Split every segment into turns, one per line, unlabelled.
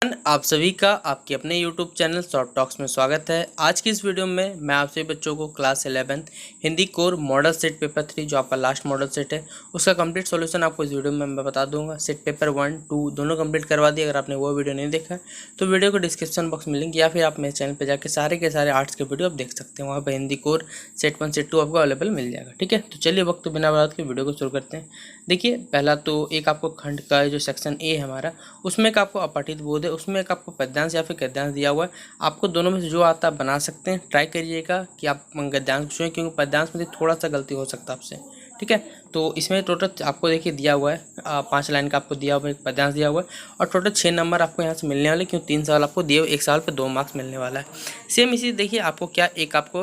आप सभी का आपके अपने YouTube चैनल शॉर्ट टॉक्स में स्वागत है। आज की इस वीडियो में मैं आप सभी बच्चों को class 11 Hindi core model set paper 3 जो आपका लास्ट मॉडल सेट है उसका कंप्लीट सॉल्यूशन आपको इस वीडियो में मैं बता दूंगा। सेट पेपर 1, 2 दोनों कंप्लीट करवा दिए। अगर आपने वो वीडियो नहीं देखा है तो वीडियो को डिस्क्रिप्शन बॉक्स में लिंक या फिर आप मेरे चैनल पर जाकर सारे के सारे आर्ट्स के वीडियो आप देख सकते हैं। वहाँ पर हिंदी कोर सेट 1 सेट 2 आपको अवेलेबल मिल जाएगा। ठीक है, तो चलिए वक्त बिना बर्बाद के वीडियो को शुरू करते हैं। देखिए, पहला तो एक आपको खंड का जो सेक्शन ए है हमारा, उसमें एक आपको अपठित बोध है, उसमें एक आपको पद्यांश या फिर गद्यांश दिया हुआ है। आपको दोनों में से जो आता है बना सकते हैं। ट्राई करिएगा कि आप गद्यांश चुनें, क्योंकि पद्यांश में थोड़ा सा गलती हो सकता है आपसे। ठीक है, तो इसमें टोटल आपको देखिए दिया हुआ है 5 लाइन का आपको दिया हुआ है, एक पद्यांश दिया हुआ है और टोटल 6 नंबर आपको यहाँ से मिलने वाले, क्यों 3 सवाल आपको दिए हुए, 1 सवाल पे 2 मार्क्स मिलने वाला है। सेम इसी देखिए आपको क्या एक आपको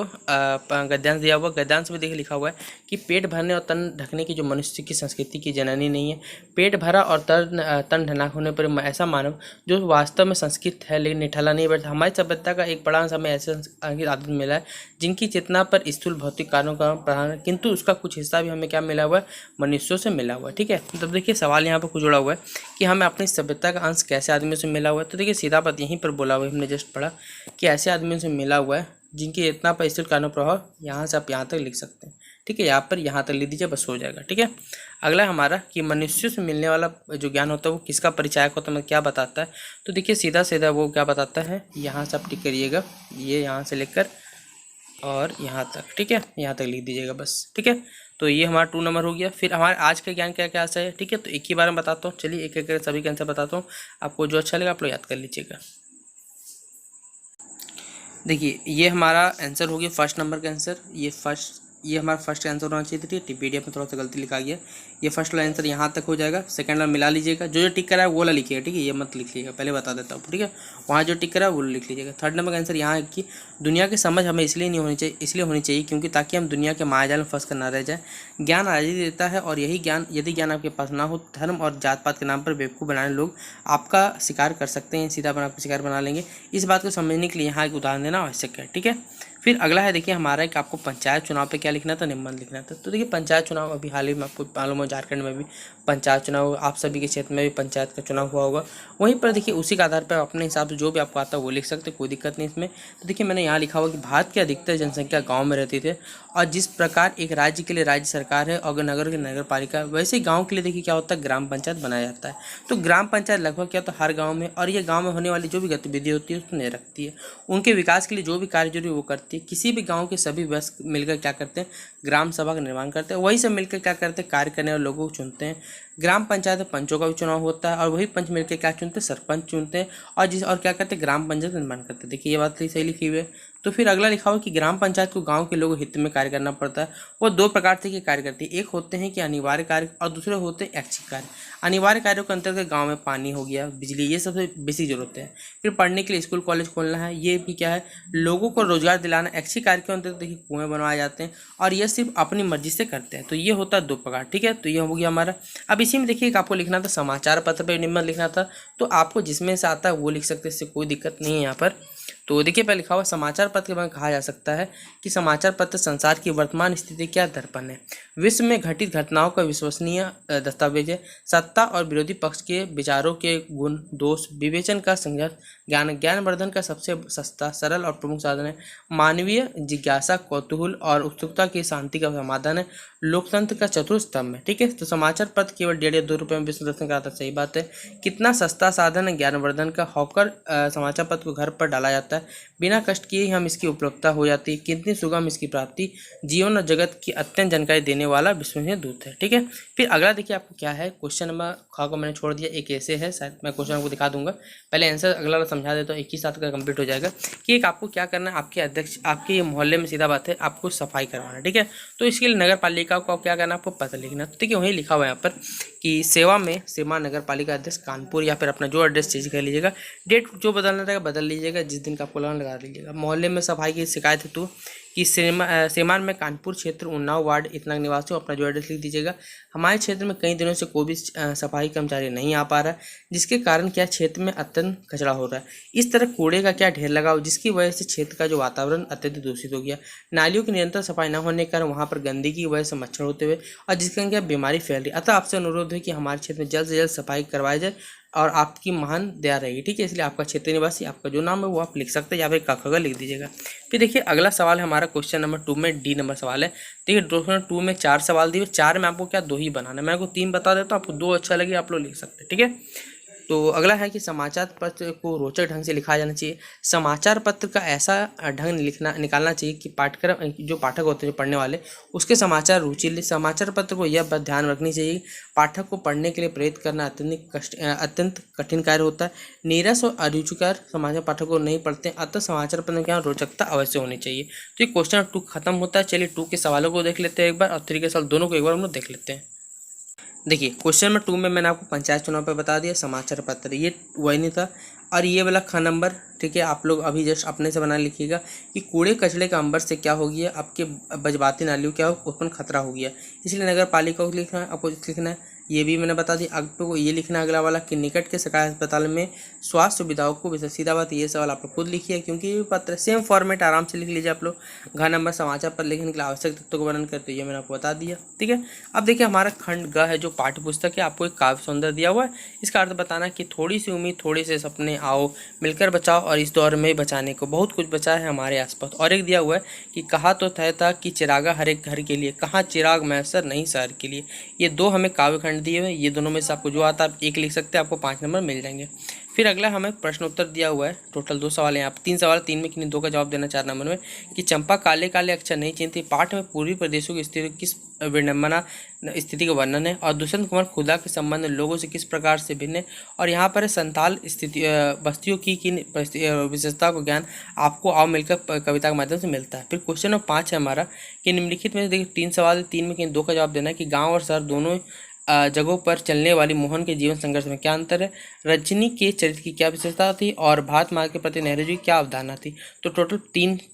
गद्यांश दिया हुआ। गद्यांश में देखिए लिखा हुआ है कि पेट भरने और तन ढकने की जो मनुष्य की संस्कृति की जननी नहीं है। पेट भरा और तन ढना होने पर ऐसा मानव जो वास्तव में संस्कृत है लेकिन निठाला नहीं बैठा। हमारी सभ्यता का एक बड़ा अंश हमें ऐसे आदत मिला है जिनकी चेतना पर स्थूल भौतिक कारणों का प्रधान है, किंतु उसका कुछ हिस्सा भी हमें क्या मिला हुआ है, मनुष्यों से मिला हुआ है। ठीक है, तब देखिए सवाल यहाँ पर कुछ जुड़ा हुआ है कि हमें अपनी सभ्यता का अंश कैसे आदमियों से मिला हुआ है। तो देखिए सीधा बात यहीं पर बोला हुआ है, हमने जस्ट पढ़ा कि ऐसे आदमियों से मिला हुआ है जिनकी इतना पर स्थूल कारणों प्रभाव, यहाँ से आप यहाँ तक लिख सकते हैं। ठीक है, यहाँ पर यहाँ तक लिख दीजिए, बस हो जाएगा। ठीक है, अगला हमारा कि मनुष्य से मिलने वाला जो ज्ञान होता है वो किसका परिचायक होता है, मतलब क्या बताता है। तो देखिए सीधा सीधा वो क्या बताता है, यहाँ से आप टिक करिएगा, ये यहाँ से लेकर और यहाँ तक। ठीक है, यहाँ तक लिख दीजिएगा बस। ठीक है, तो ये हमारा 2 नंबर हो गया। फिर हमारे आज का ज्ञान क्या क्या है। ठीक है, तो एक ही बार में बताता हूँ। चलिए एक एक सभी के आंसर बताता हूँ, आपको जो अच्छा लगा आप लोग याद कर लीजिएगा। देखिए ये हमारा आंसर हो गया, फर्स्ट नंबर का आंसर। ये हमारा फर्स्ट आंसर होना चाहिए था। ठीक है, पीडीएफ में थोड़ा सा गलती लिखा गया। ये फर्स्ट वाला आंसर यहाँ तक हो जाएगा। सेकंड वाला मिला लीजिएगा, जो टिक करा है वो वाला लिखिएगा। ठीक है, ये मत लिखिएगा, पहले बता देता हूँ। ठीक है, वहाँ जो टिक करा है वो लिख लीजिएगा। थर्ड नंबर का आंसर यहाँ है कि दुनिया की समझ हमें इसलिए होनी चाहिए क्योंकि ताकि हम दुनिया के मायाजाल में फंस कर ना रह जाए। ज्ञान आज़ादी देता है और यही ज्ञान, यदि ज्ञान आपके पास ना हो, धर्म और जात पात के नाम पर बेवकूफ़ बनाने लोग आपका शिकार कर सकते हैं, सीधा आपको शिकार बना लेंगे। इस बात को समझने के लिए यहाँ एक उदाहरण देना आवश्यक है। ठीक है, फिर अगला है देखिए हमारा कि आपको पंचायत चुनाव पे क्या लिखना था, निम्न लिखना था। तो देखिए पंचायत चुनाव अभी हाल ही में आपको मालूम है, झारखंड में भी पंचायत चुनाव, आप सभी के क्षेत्र में भी पंचायत का चुनाव हुआ होगा। वहीं पर देखिए उसी के आधार पर अपने हिसाब से जो भी आपको आता है वो लिख सकते, कोई दिक्कत नहीं इसमें। तो देखिए मैंने यहाँ लिखा हुआ कि भारत की अधिकतर जनसंख्या गाँव में रहती थे और जिस प्रकार एक राज्य के लिए राज्य सरकार है और नगर की नगर पालिका, वैसे ही गाँव के लिए देखिए क्या होता है, ग्राम पंचायत बनाया जाता है। तो ग्राम पंचायत लगभग क्या होता है हर गाँव में, और ये गाँव में होने वाली जो भी गतिविधि होती है उसमें रखती है, उनके विकास के लिए जो भी कार्य जरूरी वो करती है। किसी भी गांव के सभी वयस्क मिलकर क्या करते हैं, ग्राम सभा का निर्माण करते हैं। वही सब मिलकर क्या करते हैं, कार्य करने वाले लोगों को चुनते हैं। ग्राम पंचायत में पंचों का भी चुनाव होता है और वही पंच मिलकर क्या चुनते हैं, सरपंच चुनते हैं और क्या करते हैं, ग्राम पंचायत का निर्माण करते हैं। देखिए ये बात सही लिखी हुई है। तो फिर अगला लिखा हुआ कि ग्राम पंचायत को गांव के लोगों हित में कार्य करना पड़ता है। वो 2 प्रकार से कार्य करती है, एक होते हैं कि अनिवार्य कार्य और दूसरे होते हैं ऐच्छिक कार्य। अनिवार्य कार्यों के अंतर्गत गांव में पानी हो गया, बिजली, ये सबसे बेसिक जरूरत है। फिर पढ़ने के लिए स्कूल कॉलेज खोलना है, ये भी क्या है, लोगों को रोजगार दिलाना। ऐच्छिक कार्य के अंतर्गत देखिए कुएं बनवाए जाते हैं और ये सिर्फ अपनी मर्जी से करते हैं। तो ये होता है 2 प्रकार। ठीक है, तो ये हो गया हमारा। अब इसी में देखिए आपको लिखना था समाचार पत्र पर निम्न लिखना था, तो आपको जिसमें से आता है वो लिख सकते हैं, इससे कोई दिक्कत नहीं है यहाँ पर। तो देखिए पहले लिखा हुआ समाचार पत्र के बारे में कहा जा सकता है कि समाचार पत्र संसार की वर्तमान स्थिति क्या दर्पण है, विश्व में घटित घटनाओं का विश्वसनीय दस्तावेज है, सत्ता और विरोधी पक्ष के विचारों के गुण दोष विवेचन का संघर्ष, ज्ञानवर्धन का सबसे सस्ता सरल और प्रमुख साधन है, मानवीय जिज्ञासा कौतूहल और उत्सुकता की शांति का समाधान है, लोकतंत्र का चतुर्थ स्तंभ है। ठीक है, तो समाचार पत्र केवल 1.5 या 2 रुपये में विश्व दर्शन कराता है, सही बात है। कितना सस्ता साधन है ज्ञानवर्धन का, हॉकर समाचार पत्र को घर पर डाला जाता है, बिना कष्ट किए ही हम इसकी उपलब्धता हो जाती है, कितनी सुगम इसकी प्राप्ति, जीवन और जगत की अत्यंत जानकारी देने वाला विश्वसनीय दूत है। ठीक है, फिर अगला देखिए आपको क्या है, क्वेश्चन नंबर ख को मैंने छोड़ दिया, एक ऐसे है, शायद मैं क्वेश्चन आपको दिखा दूंगा, पहले आंसर अगला समझा देता हूँ, एक ही साथ का कंप्लीट हो जाएगा। कि एक आपको क्या करना है, आपके अध्यक्ष आपके मोहल्ले में, सीधा बात है आपको सफाई करवाना है। ठीक है, तो इसके लिए नगर पालिका को क्या करना है, आपको पता लिखना। तो ठीक है, वहीं लिखा हुआ है यहाँ पर कि सेवा नगर पालिका अध्यक्ष कानपुर, या फिर अपना जो एड्रेस चेंज कर लीजिएगा, डेट जो बदलना रहेगा बदल लीजिएगा, जिस दिन का आपको लगा लीजिएगा। मोहल्ले में सफाई की शिकायत है तो कि सेमान में कानपुर क्षेत्र उन्नाव वार्ड इतना निवासी हो, अपना जो एड्रेस लिख दीजिएगा। हमारे क्षेत्र में कई दिनों से कोई भी सफाई कर्मचारी नहीं आ पा रहा है, जिसके कारण क्या क्षेत्र में अत्यंत कचरा हो रहा है। इस तरह कूड़े का क्या ढेर लगा हो, जिसकी वजह से क्षेत्र का जो वातावरण अत्यधिक दूषित हो गया। नालियों की निरंतर सफाई न होने के कारण वहाँ पर गंदगी की वजह से मच्छर होते हुए और जिसके क्या बीमारी फैल रही है। अतः आपसे अनुरोध है कि हमारे क्षेत्र में जल्द से जल्द सफाई करवाई जाए और आपकी महान दया रहेगी। ठीक है, इसलिए आपका क्षेत्र निवासी, आपका जो नाम है वो आप लिख सकते हैं या फिर काका लिख दीजिएगा। फिर देखिए अगला सवाल है हमारा क्वेश्चन नंबर 2 में डी नंबर सवाल है। देखिए क्वेश्चन 2 में 4 सवाल दिए, 4 में आपको क्या 2 ही बनाना है। मैं आपको 3 बता देता हूँ, आपको 2 अच्छा लगे आप लोग लिख सकते हैं। ठीक है, तो अगला है कि समाचार पत्र को रोचक ढंग से लिखा जाना चाहिए। समाचार पत्र का ऐसा ढंग निकालना चाहिए कि पाठ्यक्रम जो पाठक होते हैं जो पढ़ने वाले उसके समाचार रुचि। समाचार पत्र को यह बात ध्यान रखनी चाहिए, पाठक को पढ़ने के लिए प्रेरित करना अत्यंत कठिन कार्य होता है। नीरस और अरुचिकर समाचार पाठक को नहीं पढ़ते, अतः समाचार पत्र की रोचकता अवश्य होनी चाहिए। तो ये क्वेश्चन 2 खत्म होता है। चलिए 2 के सवालों को देख लेते हैं एक बार, और 3 के सवाल दोनों को एक बार हम लोग देख लेते हैं। देखिए क्वेश्चन नंबर 2 में मैंने आपको पंचायत चुनाव पर बता दिया समाचार पत्र, ये वही नहीं था। और ये वाला ख नंबर, ठीक है, आप लोग अभी जस्ट अपने से बना लिखिएगा कि कूड़े कचरे का अंबर से क्या हो गया, आपके बजबाती नालियों क्या हो उत्पन्न खतरा हो गया, इसलिए नगर पालिका को लिखना है, आपको लिखना है। ये भी मैंने बता दिया। आपको ये लिखना है अगला वाला कि निकट के सरकारी अस्पताल में स्वास्थ्य सुविधाओं को सीधा बात, ये सवाल आप लोग खुद लिखिए क्योंकि ये पत्र सेम फॉर्मेट आराम से लिख लीजिए आप लोग। घ नंबर समाचार पर लिखने के लिए आवश्यक तत्वों का वर्णन करते, ये मैंने आपको बता दिया। ठीक है, अब देखिए हमारा खंड ग है जो पाठ्य पुस्तक है, आपको एक काव्य सौंदर्य दिया हुआ है। इसका अर्थ बताना कि थोड़ी सी उम्मीद थोड़े से सपने आओ मिलकर बचाओ, और इस दौर में बचाने को बहुत कुछ बचा है हमारे आसपास। और एक दिया हुआ है कि कहा तो था कि चिरागा हर एक घर के लिए, कहाँ चिराग मैसर नहीं शहर के लिए। ये 2 हमें काव्य खंड दिए हुए हैं, ये दोनों में से आपको जो आता है आप एक लिख सकते हैं, आपको 5 नंबर मिल जाएंगे। फिर अगला हमें प्रश्न उत्तर दिया हुआ है, टोटल 2 सवाल हैं यहाँ पर, 3 सवाल 3 में किन्हीं 2 का जवाब देना 4 नंबर में। कि चंपा काले काले अक्षर नहीं चिन्हती, पाठ में पूर्वी प्रदेशों की स्थिति किस विडंबना स्थिति का वर्णन है, और दुष्यंत कुमार खुदा के संबंध लोगों से किस प्रकार से भिन्न है, और यहाँ पर संताल स्थिति बस्तियों की किन विशेषता को ज्ञान आपको आओ मिलकर कविता के माध्यम से मिलता है। फिर क्वेश्चन नंबर 5 है हमारा कि निम्नलिखित में देखिए 3 सवाल 3 में किन 2 का जवाब देना है। कि गाँव और शहर दोनों जगहों पर चलने वाली मोहन के जीवन संघर्ष में क्या अंतर है, रजनी के चरित्र की क्या विशेषता थी, और भारत माता के प्रति नेहरू जी की क्या अवधारणा थी। तो टोटल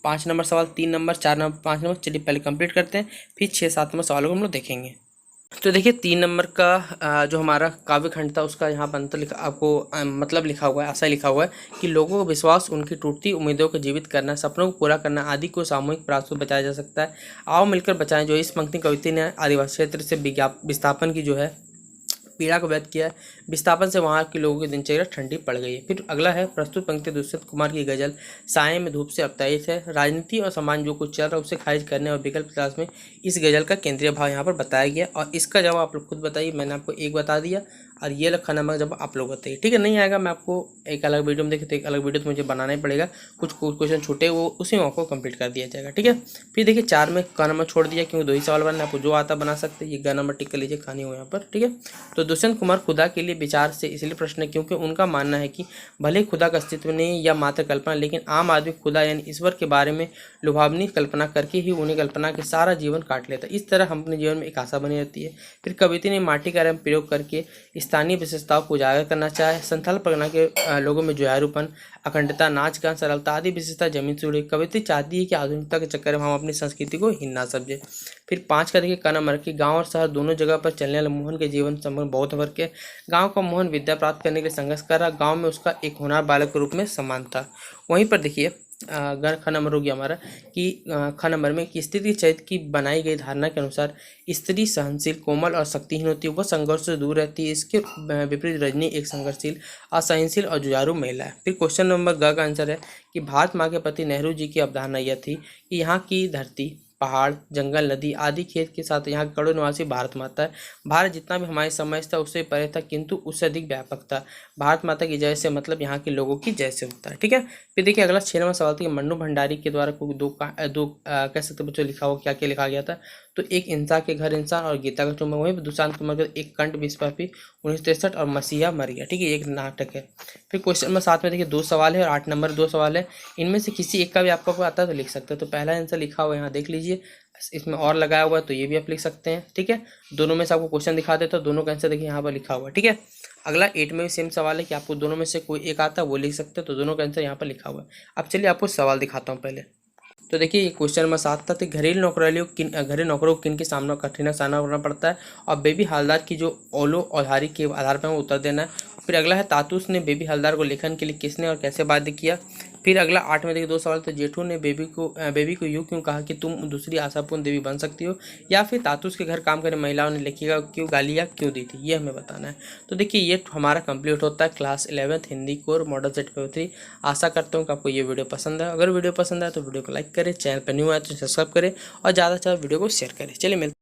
5 नंबर सवाल, 3 नंबर 4 नंबर 5 नंबर। चलिए पहले कंप्लीट करते हैं, फिर 6-7 नंबर सवालों को हम लोग देखेंगे। तो देखिए 3 नंबर का जो हमारा काव्य खंड था उसका यहाँ पर अंतर लिखा आपको मतलब लिखा हुआ है, ऐसा लिखा हुआ है कि लोगों का विश्वास, उनकी टूटती उम्मीदों को जीवित करना, सपनों को पूरा करना आदि को सामूहिक प्रयास से बचाया जा सकता है। आओ मिलकर बचाएं, जो इस पंक्ति कविता ने आदिवासी क्षेत्र से विस्थापन की जो है पीड़ा को व्यक्त किया है। विस्थापन से वहाँ के लोगों की दिनचर्या ठंडी पड़ गई है। फिर अगला है प्रस्तुत पंक्ति दुष्यंत कुमार की गजल साये में धूप से अवतारित है। राजनीति और समाज जो कुछ चल रहा है उसे खारिज करने और विकल्प तलाश में इस गजल का केंद्रीय भाव यहाँ पर बताया गया, और इसका जवाब आप लोग खुद बताइए। मैंने आपको एक बता दिया और ये लखा नंबर जब आप लोग बताइए। ठीक है, नहीं आएगा मैं आपको एक अलग वीडियो में देखे तो एक अलग वीडियो तो मुझे बनाना ही पड़ेगा, कुछ क्वेश्चन छूटे वो उसी में आपको कंप्लीट कर दिया जाएगा। ठीक है, फिर देखिए 4 में क नंबर छोड़ दिया क्योंकि 2 ही सवाल बनना, आपको जो आता बना सकते हैं। ये ग नंबर टिक कर लीजिए खानी हो यहाँ पर। ठीक है, तो दुष्यंत कुमार खुदा के लिए विचार से इसलिए प्रश्न है क्योंकि उनका मानना है कि भले खुदा का अस्तित्व नहीं या मात्र कल्पना, लेकिन आम आदमी खुदा यानी ईश्वर के बारे में लुभावनी कल्पना करके ही उन्हें कल्पना के सारा जीवन काट लेता है। इस तरह हम अपने जीवन में एक आशा बनी रहती है। फिर कविता ने माटी का रंग प्रयोग करके स्थानीय विशेषताओं को उजागर करना चाहे। संथाल परगना के लोगों में जुझारूपन, अखंडता, नाच गान, सरलता आदि विशेषता जमीन से जुड़ी। कविता चाहती है कि आधुनिकता के चक्कर में हम अपनी संस्कृति को हीन ना समझे। फिर 5 का देखिए क नंबर कि गाँव और शहर दोनों जगह पर चलने वाले मोहन के जीवन संबंध बहुत फर्क है। गाँव का मोहन विद्या प्राप्त करने के लिए संघर्ष कर रहा, गाँव में उसका एक होनहार बालक के रूप में सम्मान था। वहीं पर देखिए ख नंबर हो गया हमारा कि ख नंबर में कि स्त्री चरित्र की बनाई गई धारणा के अनुसार स्त्री सहनशील, कोमल और शक्तिहीन होती है, वह संघर्ष से दूर रहती है। इसके विपरीत रजनी एक संघर्षशील, असहनशील और जुझारू महिला है। फिर क्वेश्चन नंबर ग का आंसर है कि भारत माँ के प्रति नेहरू जी की अवधारणा यह थी कि यहाँ की धरती, पहाड़, जंगल, नदी आदि खेत के साथ यहाँ करोड़ों निवासी भारत माता है। भारत जितना भी हमारी समझ था उससे परे था, किंतु उससे अधिक व्यापक था। भारत माता की जय से मतलब यहाँ के लोगों की जय से होता है। ठीक है, फिर देखिए अगला 6 नंबर सवाल था कि मन्नू भंडारी के द्वारा कोई दो कह सकते बच्चों लिखा हुआ क्या क्या लिखा गया था। तो एक इंसान के घर इंसान और गीता का चुंबक, वहीं दुष्यंत कुमार का एक कंठ विश्वव्यापी 1963 और मसीहा मर गया। ठीक है, एक नाटक है। फिर क्वेश्चन नंबर 7 में देखिए 2 सवाल है और 8 नंबर 2 सवाल है। इनमें से किसी एक का भी आपको आता है तो लिख सकते हैं। तो पहला आंसर लिखा हुआ है यहाँ देख लीजिए, इसमें और लगाया हुआ है तो ये भी आप लिख सकते हैं। ठीक है, दोनों में से आपको क्वेश्चन दिखा देता हूं, दोनों का आंसर देखिए यहाँ पर लिखा हुआ है। ठीक है, अगला 8 में भी सेम सवाल है कि आपको दोनों में से कोई एक आता है वो लिख सकते हैं, तो दोनों का आंसर यहाँ पर लिखा हुआ है। अब चलिए आपको सवाल दिखाता हूँ पहले। तो देखिए ये क्वेश्चन नंबर 7 था कि घरेलू नौकरों को किन के सामना कठिन सामना करना पड़ता है, और बेबी हालदार की जो ओलो औधारी के आधार पर उत्तर देना है। फिर अगला है तातूस ने बेबी हलदार को लेखन के लिए किसने और कैसे बाध्य किया। फिर अगला 8 में देखिए 2 सवाल। तो जेठू ने बेबी को यूँ क्यों कहा कि तुम दूसरी आशापूर्ण देवी बन सकती हो, या फिर तातूस के घर काम करने महिलाओं ने लेखिका क्यों गालियाँ क्यों दी थी, ये हमें बताना है। तो देखिए ये हमारा कंप्लीट होता है class 11th Hindi core model set paper 3। आशा करता हूँ कि आपको ये वीडियो पसंद है। अगर वीडियो पसंद आए तो वीडियो को लाइक करें, चैनल पर न्यू आए तो सब्सक्राइब करें और ज़्यादा से ज़्यादा वीडियो को शेयर करें। चलिए मिलते हैं।